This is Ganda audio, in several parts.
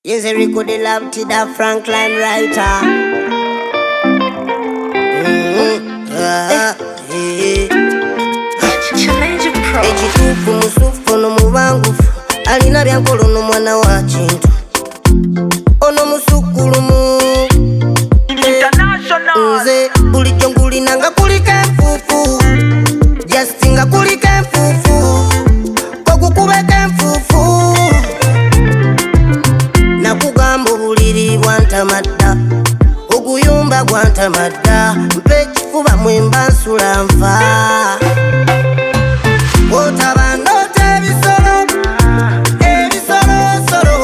Yes, I record the love to the Franklin writer. Ekituufu musufu no mubangufu alina byankolo no mwana wa kintu ono musukulumu nze bulijjo ngulina nga kuliko enfuufu just nga kuliko enfuufu okukubeko enfuufu nakugamba obuliri bwantamadda oguyumba gwantamadda mpa ekifuba mwemba nsula nfa otabandota ebisolo ebisolosolo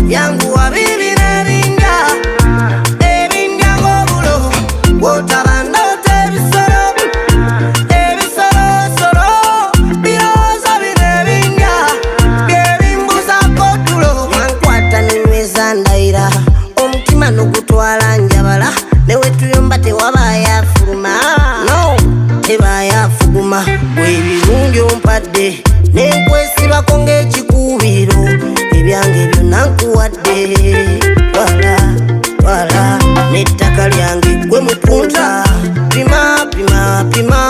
yanguwa bibi n'ebindya ebindya ng'obulo otabandota ebisolo ebisolosolo birowoozo bino ebindya byebimbuzaako tulo wankwata nenyweza ndayira omutima nogutwala njabala newetuyomba tewabaayo afuluma no tebaayo afuguma bwebirungi ompadde nenkwesibako ng'ekikuubiro ebyange byonna nkuwadde twala n'ettaka lyange gwe mupunta pima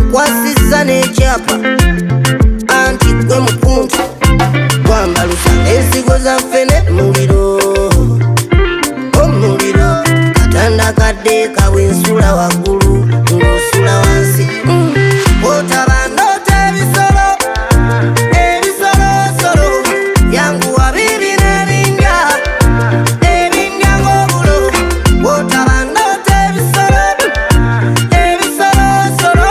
nkwasizza n'ekyapa anti gwe mupunta gwambalusa ensigo zaffe n'emuliro omuliro katanda kadde kawe nsula waggulu ng'osula wansi otabandota ebisolo ebisolosolo yanguwa bibi n'ebindya ebindya ng'obulo otabandota ebisolo ebisolosolo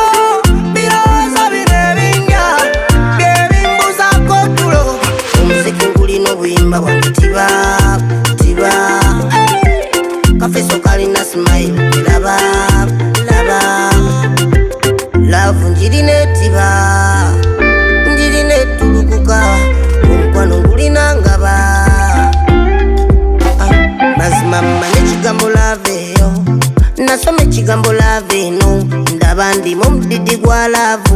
birowoozo bino ebindya byebimbuzaako tulo omuziki ngulina obuyimba bwange tiba kafeso kalina smile laba love njirina etiba njirina etulukuka omukwano ngulina ngaba mazima mmanye ekigambo love eyo nasoma ekigambo love eno ndaba ndimu omudidi gwa love